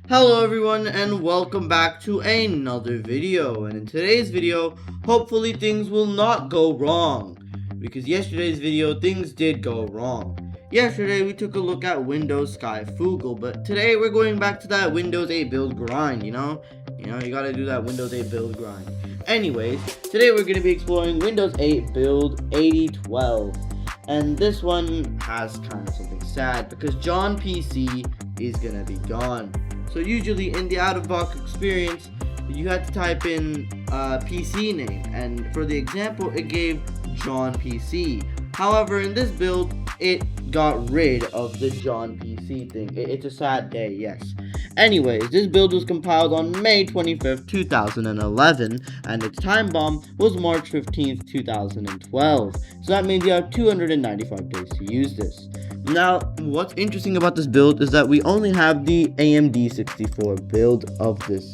Hello everyone and welcome back to another video, and in today's video hopefully things will not go wrong, because yesterday's video things did go wrong. Yesterday we took a look at Windows Sky Fugal, but today we're going back to that Windows 8 build grind, you gotta do that Windows 8 build grind. Anyways, today we're going to be exploring Windows 8 build 8012, and this one has kind of something sad because John PC is gonna be gone. So usually in the out-of-box experience, you had to type in a PC name, and for the example, it gave John PC. However, in this build, it got rid of the John PC thing. It's a sad day, yes. Anyways, this build was compiled on May 25th, 2011, and its time bomb was March 15th, 2012. So that means you have 295 days to use this. Now, what's interesting about this build is that we only have the AMD 64 build of this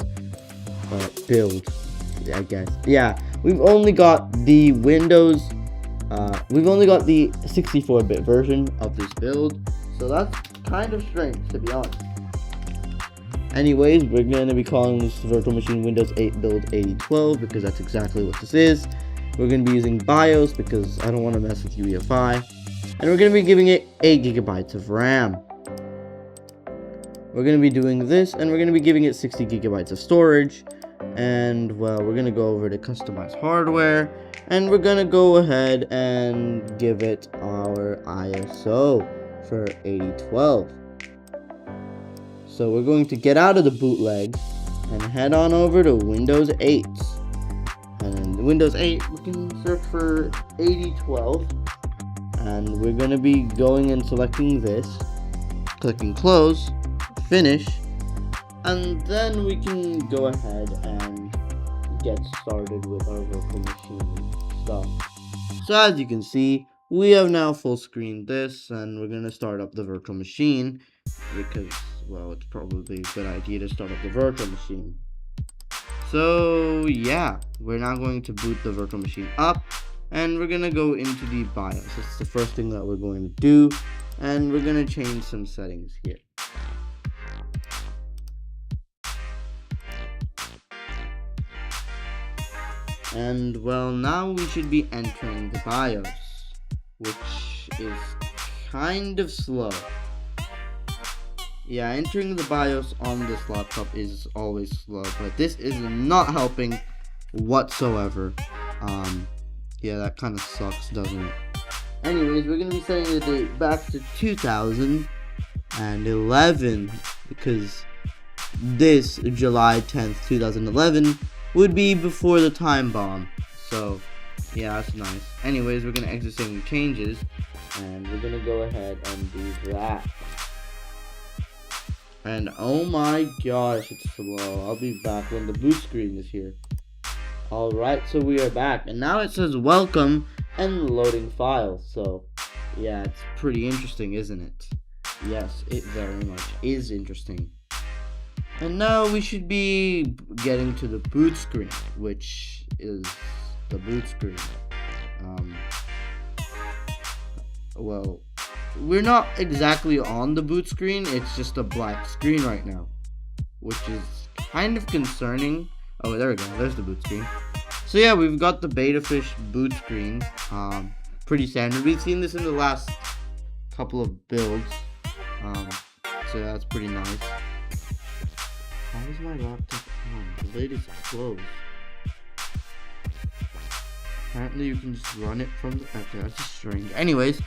build, I guess. Yeah, we've only got the Windows, we've only got the 64-bit version of this build, so that's kind of strange, to be honest. Anyways, we're going to be calling this virtual machine Windows 8 build 8012 because that's exactly what this is. We're going to be using BIOS because I don't want to mess with UEFI. And we're going to be giving it 8 gigabytes of RAM. We're going to be doing this, and we're going to be giving it 60 gigabytes of storage. And, well, we're going to go over to customize hardware. And we're going to go ahead and give it our ISO for 8012. So we're going to get out of the bootleg and head on over to Windows 8. And in Windows 8, we can search for 8012. And we're going to be going and selecting this, clicking close, finish, and then we can go ahead and get started with our virtual machine stuff. So as you can see, we have now full screened this, and we're going to start up the virtual machine because, well, it's probably a good idea to start up the virtual machine. So yeah, we're now going to boot the virtual machine up. And we're going to go into the BIOS. That's the first thing that we're going to do. And we're going to change some settings here. And well, now we should be entering the BIOS, which is kind of slow. Yeah, entering the BIOS on this laptop is always slow, but this is not helping whatsoever. Yeah, that kind of sucks, doesn't it? Anyways, we're going to be setting the date back to 2011 because this July 10th, 2011 would be before the time bomb. So, yeah, that's nice. Anyways, we're going to exit saving changes, and we're going to go ahead and do that. And oh my gosh, it's slow. I'll be back when the boot screen is here. Alright, so we are back, and now it says welcome and loading files. So yeah, it's pretty interesting, isn't it? Yes, it very much is interesting. And now we should be getting to the boot screen, which is the boot screen. Well, we're not exactly on the boot screen, it's just a black screen right now, which is kind of concerning. Oh, there we go. There's the boot screen. So yeah, we've got the Betafish boot screen. Pretty standard. We've seen this in the last couple of builds. So that's pretty nice. How is my laptop on? The lid is closed. Apparently you can just run it from the... Okay, that's just strange. Anyways,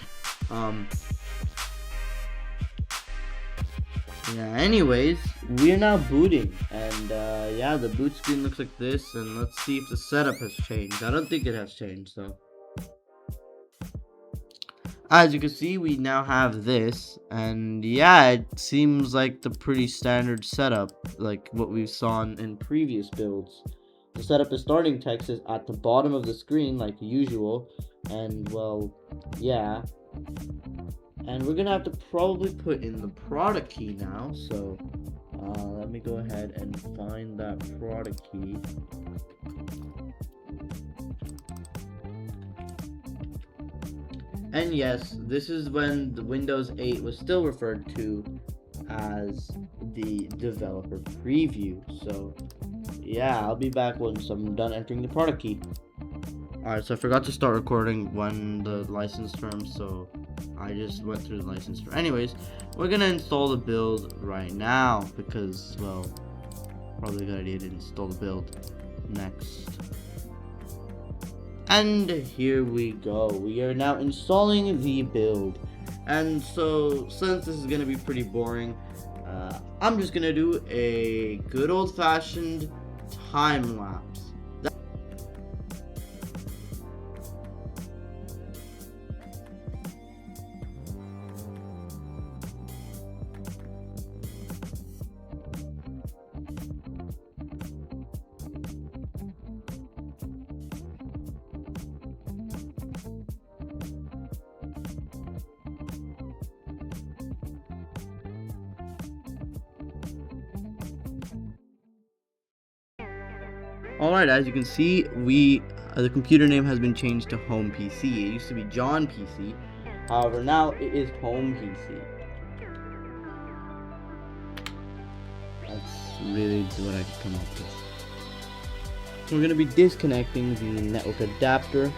yeah, anyways, we're now booting, and yeah, the boot screen looks like this, and let's see if the setup has changed. I don't think it has changed, though. As you can see, we now have this, and yeah, it seems like the pretty standard setup, like what we saw in previous builds. The setup is starting text is at the bottom of the screen, like usual, and well, yeah. And we're gonna have to probably put in the product key now, so let me go ahead and find that product key. And yes, this is when the Windows 8 was still referred to as the developer preview. So yeah, I'll be back once I'm done entering the product key. Alright, so I forgot to start recording when the license terms, so I just went through the license term. Anyways, we're gonna install the build right now because, well, probably a good idea to install the build next. And here we go. We are now installing the build. And so, since this is gonna be pretty boring, I'm just gonna do a good old-fashioned time lapse. Alright, as you can see, the computer name has been changed to Home PC. It used to be John PC. However, now it is Home PC. That's really what I could come up with. So we're going to be disconnecting the network adapter.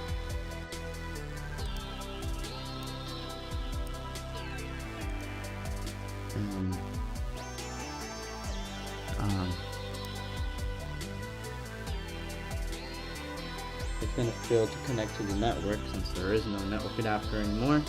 It's going to fail to connect to the network since there is no network adapter anymore.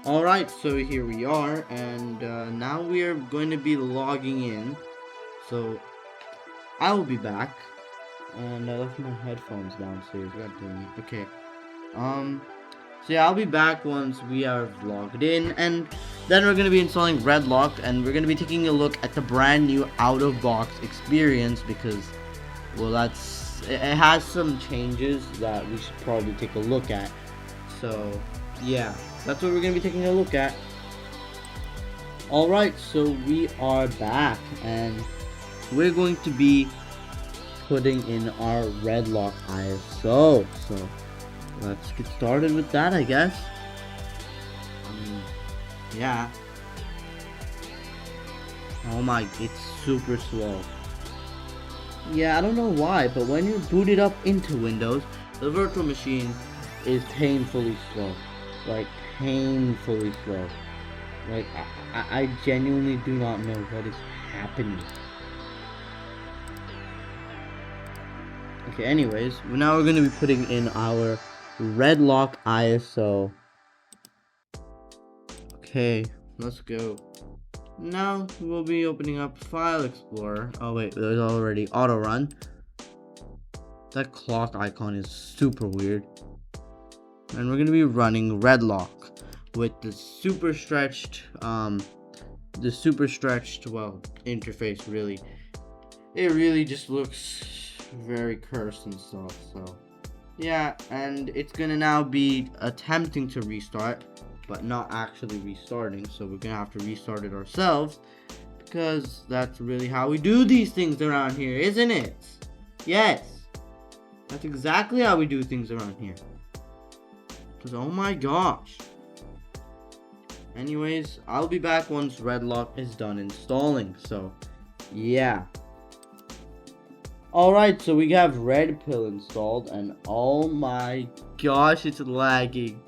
Alright, so here we are, and now we are going to be logging in. So I will be back. And I left my headphones downstairs. God damn it. Okay. So yeah, I'll be back once we are logged in, and then we're gonna be installing Redlock, and we're gonna be taking a look at the brand new out-of-box experience because, well, it has some changes that we should probably take a look at. So yeah, that's what we're gonna be taking a look at. Alright, so we are back, and we're going to be putting in our Redlock ISO. So let's get started with that, I guess. Yeah. Oh my, it's super slow. Yeah, I don't know why, but when you boot it up into Windows, the virtual machine is painfully slow. Like, painfully slow. Like, I genuinely do not know what is happening. Okay, anyways, now we're going to be putting in our Redlock ISO. Okay, let's go. Now we'll be opening up File Explorer. Oh wait, there's already auto run. That clock icon is super weird. And we're going to be running Redlock with the super stretched, well, interface really. It really just looks very cursed and stuff, so yeah, and it's gonna now be attempting to restart but not actually restarting, so we're gonna have to restart it ourselves because that's really how we do these things around here, isn't it? Yes, that's exactly how we do things around here. Because oh my gosh. Anyways, I'll be back once Redlock is done installing, so yeah. Alright, so we have Red Pill installed, and oh my gosh, it's lagging.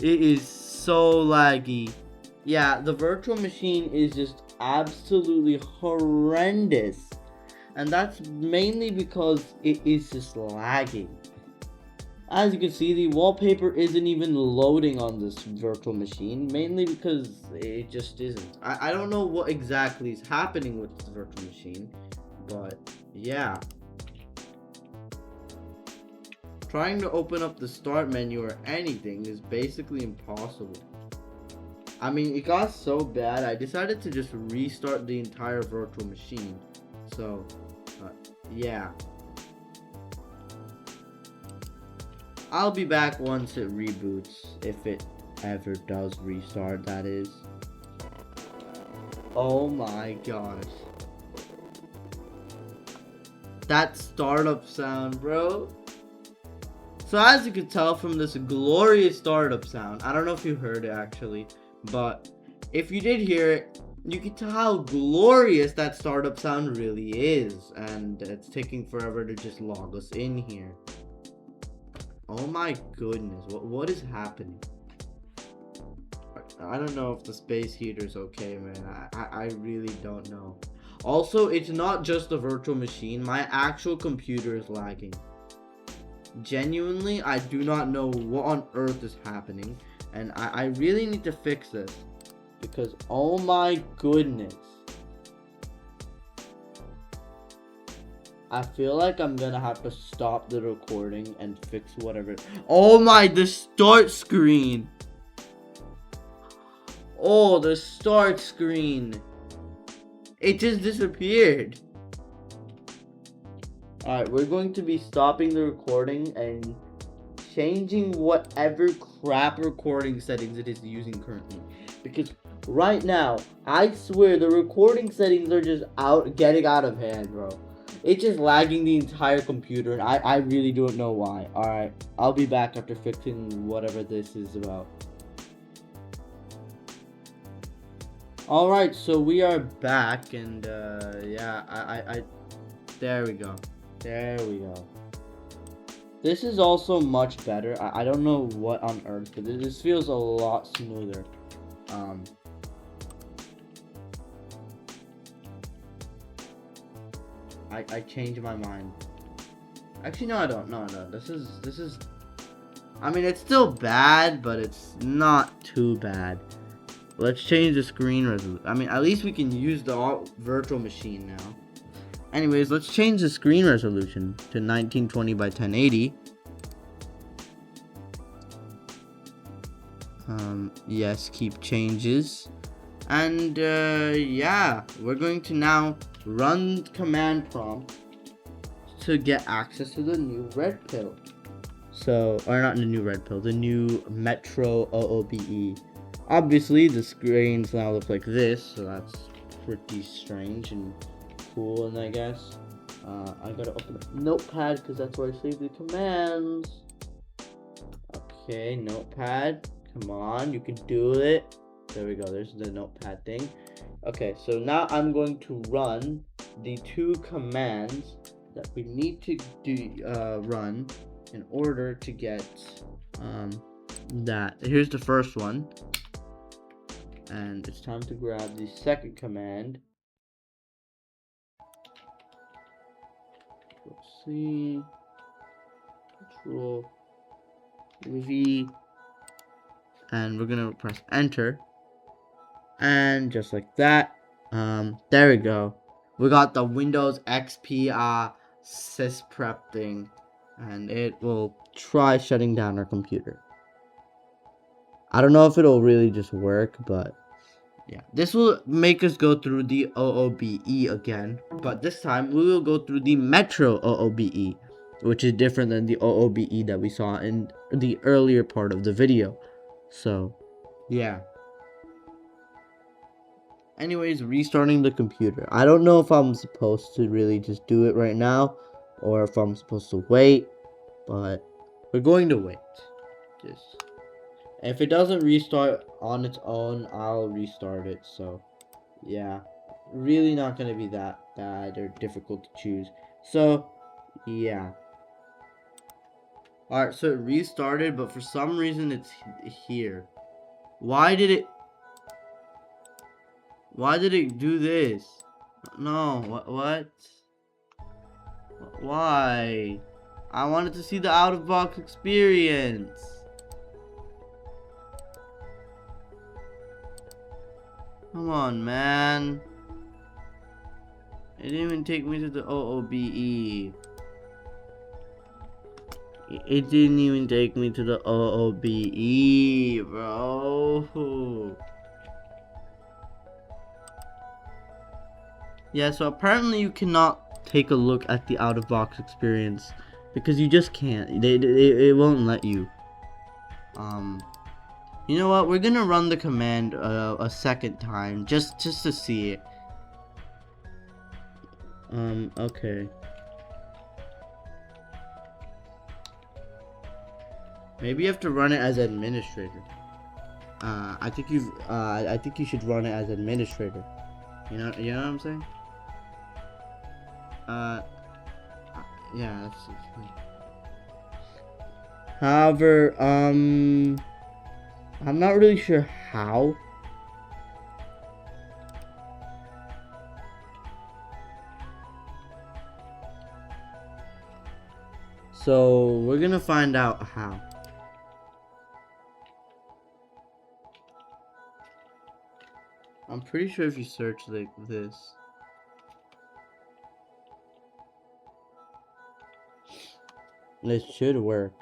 It is so laggy. Yeah, the virtual machine is just absolutely horrendous. And that's mainly because it is just lagging. As you can see, the wallpaper isn't even loading on this virtual machine, mainly because it just isn't. I don't know what exactly is happening with this virtual machine, but yeah. Trying to open up the start menu or anything is basically impossible. I mean, it got so bad, I decided to just restart the entire virtual machine. So, yeah. I'll be back once it reboots, if it ever does restart, that is. Oh my gosh. That startup sound, bro. So as you can tell from this glorious startup sound, I don't know if you heard it actually, but if you did hear it, you can tell how glorious that startup sound really is, and it's taking forever to just log us in here. Oh my goodness, what is happening? I don't know if the space heater's okay, man. I really don't know. Also, it's not just the virtual machine. My actual computer is lagging. Genuinely, I do not know what on earth is happening. And I really need to fix this. Because, oh my goodness. I feel like I'm gonna have to stop the recording and fix whatever. Oh my, the start screen. Oh, the start screen. It just disappeared. Alright, we're going to be stopping the recording and changing whatever crap recording settings it is using currently. Because right now, I swear the recording settings are just getting out of hand, bro. It's just lagging the entire computer, and I really don't know why. Alright, I'll be back after fixing whatever this is about. Alright, so we are back, and yeah, there we go. There we go. This is also much better. I don't know what on earth, but this feels a lot smoother. I changed my mind. Actually, no, I don't. No. This is. I mean, it's still bad, but it's not too bad. Let's change the screen resolution. I mean, at least we can use the virtual machine now. Anyways, let's change the screen resolution to 1920 by 1080. Yes, keep changes. And yeah, we're going to now run command prompt to get access to the new red pill. So, or not the new red pill, the new Metro OOBE. Obviously, the screens now look like this, so that's pretty strange and cool, and I guess I gotta open up Notepad because that's where I save the commands. Okay, Notepad, come on, you can do it. There we go, there's the Notepad thing. Okay, so now I'm going to run the two commands that we need to run in order to get that. Here's the first one, and it's time to grab the second command. C, Control V, and we're gonna press enter, and just like that, there we go. We got the Windows XP sysprep thing, and it will try shutting down our computer. I don't know if it'll really just work, but yeah, this will make us go through the OOBE again, but this time we will go through the Metro OOBE, which is different than the OOBE that we saw in the earlier part of the video. So, yeah. Anyways, restarting the computer. I don't know if I'm supposed to really just do it right now, or if I'm supposed to wait, but we're going to wait. Just. If it doesn't restart on its own, I'll restart it. So, yeah. Really not going to be that bad or difficult to choose. So, yeah. Alright, so it restarted, but for some reason it's here. Why did it do this? No, what? Why? I wanted to see the out-of-box experience. Come on, man. It didn't even take me to the OOBE. It didn't even take me to the OOBE, bro. Yeah, so apparently you cannot take a look at the out-of-box experience because you just can't. It won't let you. You know what? We're gonna run the command a second time just to see it. Okay. Maybe you have to run it as administrator. I think you should run it as administrator. You know what I'm saying? Yeah, that's however, I'm not really sure how. So we're gonna find out how. I'm pretty sure if you search like this. It should work.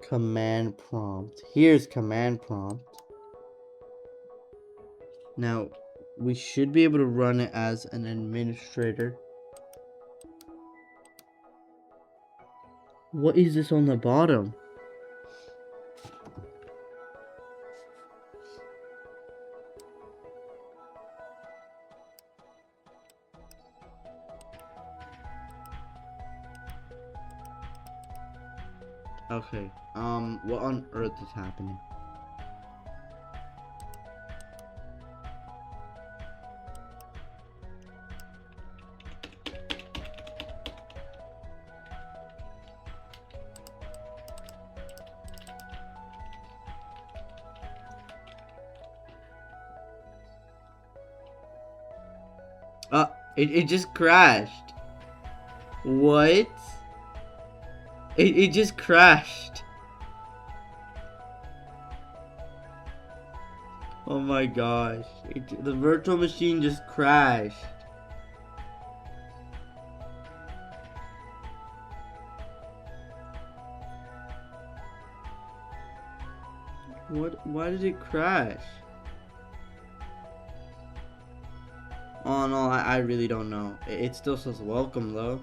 Command prompt. Here's command prompt. Now, we should be able to run it as an administrator. What is this on the bottom? Okay, what on earth is happening? It just crashed. What? It just crashed. Oh my gosh. The virtual machine just crashed. What? Why did it crash? Oh no, I really don't know. It still says welcome though.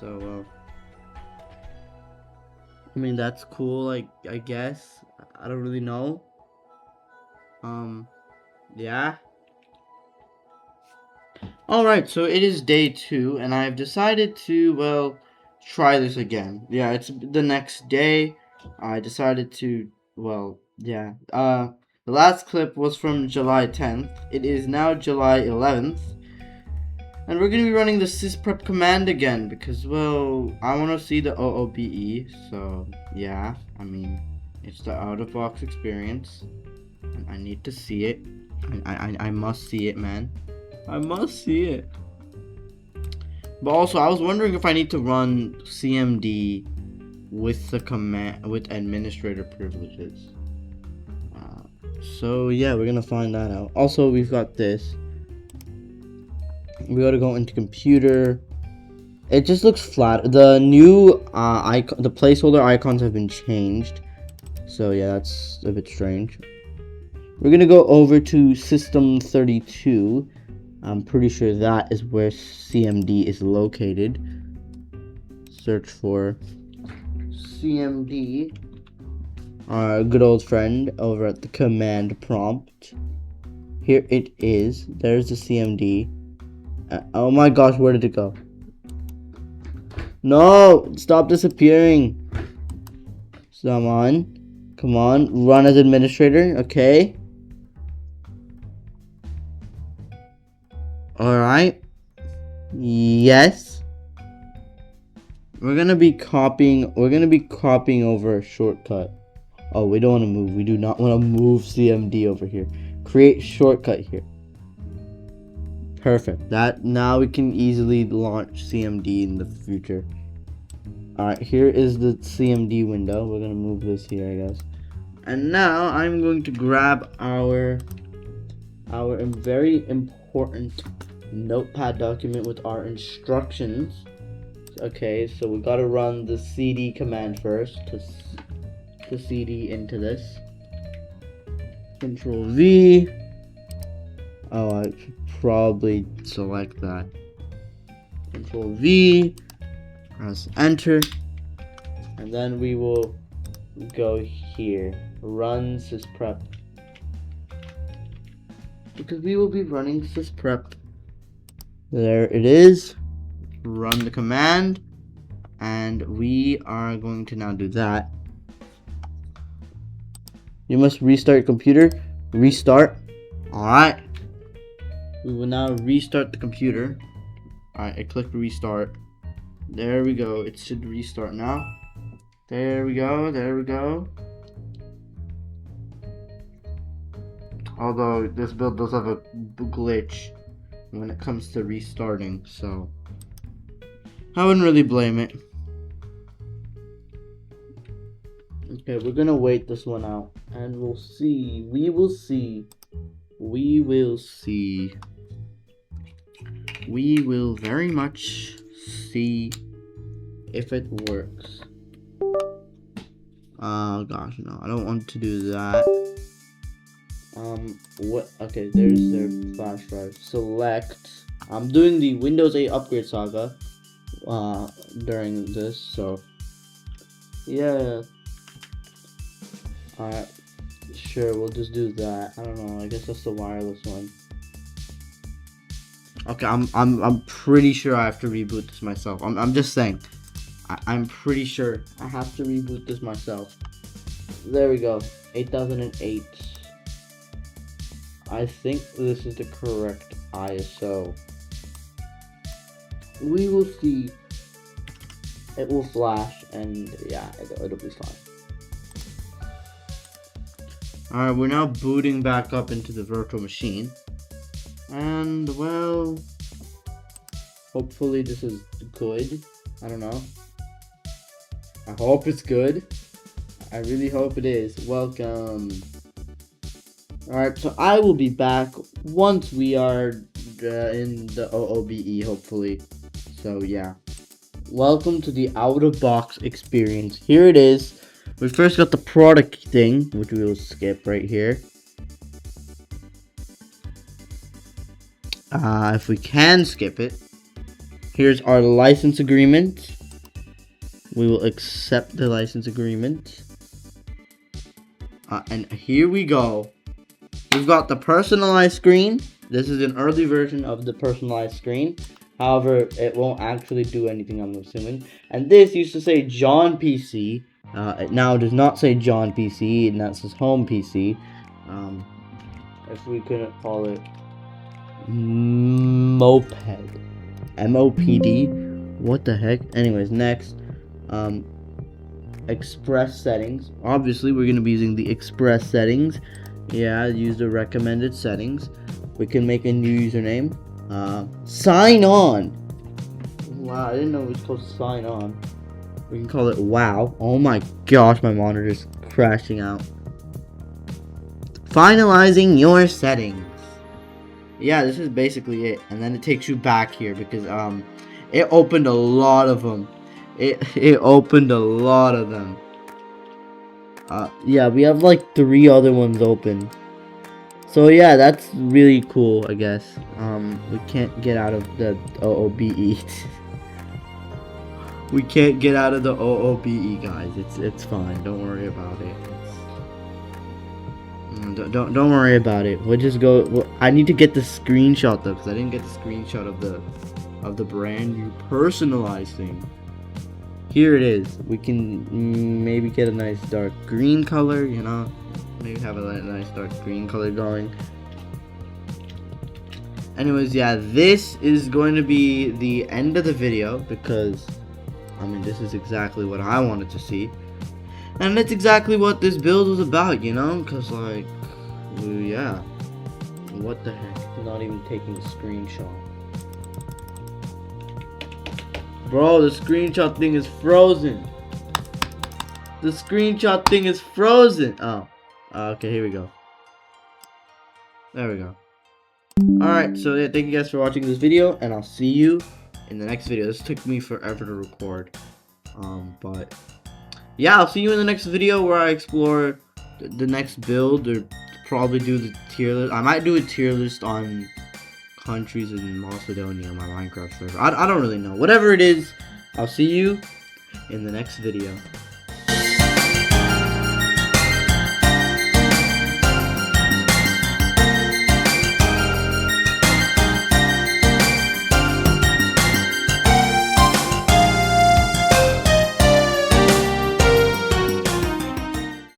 So, I mean, that's cool, I guess. I don't really know. Yeah. Alright, so it is day 2, and I've decided to, well, try this again. Yeah, it's the next day. I decided to, well, yeah. The last clip was from July 10th. It is now July 11th. And we're going to be running the sysprep command again because, well, I want to see the OOBE. So, yeah, I mean, it's the out-of-box experience. And I need to see it. I must see it, man. I must see it. But also, I was wondering if I need to run CMD with the command, with administrator privileges. So, yeah, we're going to find that out. Also, we've got this. We gotta go into computer. It just looks flat. The new icon, the placeholder icons have been changed. So yeah, that's a bit strange. We're gonna go over to system 32. I'm pretty sure that is where CMD is located. Search for CMD. Our good old friend over at the command prompt. Here it is. There's the CMD. Oh my gosh, where did it go? No! Stop disappearing! Come on, run as administrator, okay? Alright. Yes. We're gonna be copying over a shortcut. Oh, we don't want to move. We do not want to move CMD over here. Create shortcut here. Perfect. That now we can easily launch CMD in the future. Alright, here is the CMD window. We're gonna move this here, I guess. And now I'm going to grab our very important notepad document with our instructions. Okay, so we gotta run the cd command first to cd into this. Control V. Oh, I should probably select that. Control V, press enter, and then we will go here. Run sysprep. Because we will be running sysprep. There it is. Run the command. And we are going to now do that. You must restart your computer. Restart. Alright. We will now restart the computer. Alright, I click restart. There we go. It should restart now. There we go. There we go. Although this build does have a glitch when it comes to restarting, so I wouldn't really blame it. Okay, we're gonna wait this one out and we'll see. We will see. We will see. We will very much see if it works. Oh gosh, no, I don't want to do that. What? Okay, there's their flash drive. Select. I'm doing the Windows 8 upgrade saga during this, so yeah. Alright, sure, we'll just do that. I don't know, I guess that's the wireless one. Okay, I'm pretty sure I have to reboot this myself. I'm just saying. I'm pretty sure I have to reboot this myself. There we go. 8008. I think this is the correct ISO. We will see. It will flash, and yeah, it'll be fine. Alright, we're now booting back up into the virtual machine. And, well, hopefully this is good. I don't know. I hope it's good. I really hope it is. Welcome. Alright, so I will be back once we are in the OOBE, hopefully. So, yeah. Welcome to the out-of-box experience. Here it is. We first got the product thing, which we will skip right here. If we can skip it. Here's our license agreement. We will accept the license agreement. And here we go. We've got the personalized screen. This is an early version of the personalized screen. However, it won't actually do anything, I'm assuming. And this used to say John PC. It now does not say John PC, and that says Home PC. If we couldn't call it Moped. MOPD. What the heck? Anyways, next. Express settings. Obviously, we're going to be using the express settings. Yeah, use the recommended settings. We can make a new username. Sign on. Wow, I didn't know it was supposed to sign on. We can call it wow. Oh my gosh, my monitor is crashing out. Finalizing your settings. Yeah, this is basically it. And then it takes you back here because it opened a lot of them. It opened a lot of them. Yeah, we have like 3 other ones open. So yeah, that's really cool, I guess. We can't get out of the OOBE. We can't get out of the OOBE, guys. It's fine. Don't worry about it. Don't worry about it. We'll just go. I need to get the screenshot though, because I didn't get the screenshot of the brand new personalized thing. Here it is. We can maybe get a nice dark green color, you know. Maybe have a nice dark green color going. Anyways, yeah, this is going to be the end of the video because, I mean, this is exactly what I wanted to see. And that's exactly what this build was about, you know? Because, like, yeah. What the heck? Not even taking a screenshot. Bro, the screenshot thing is frozen. The screenshot thing is frozen. Oh. Okay, here we go. There we go. Alright, so yeah, thank you guys for watching this video, and I'll see you in the next video. This took me forever to record. But yeah, I'll see you in the next video where I explore the next build, or probably do the tier list. I might do a tier list on countries in Macedonia, my Minecraft server. I don't really know. Whatever it is, I'll see you in the next video.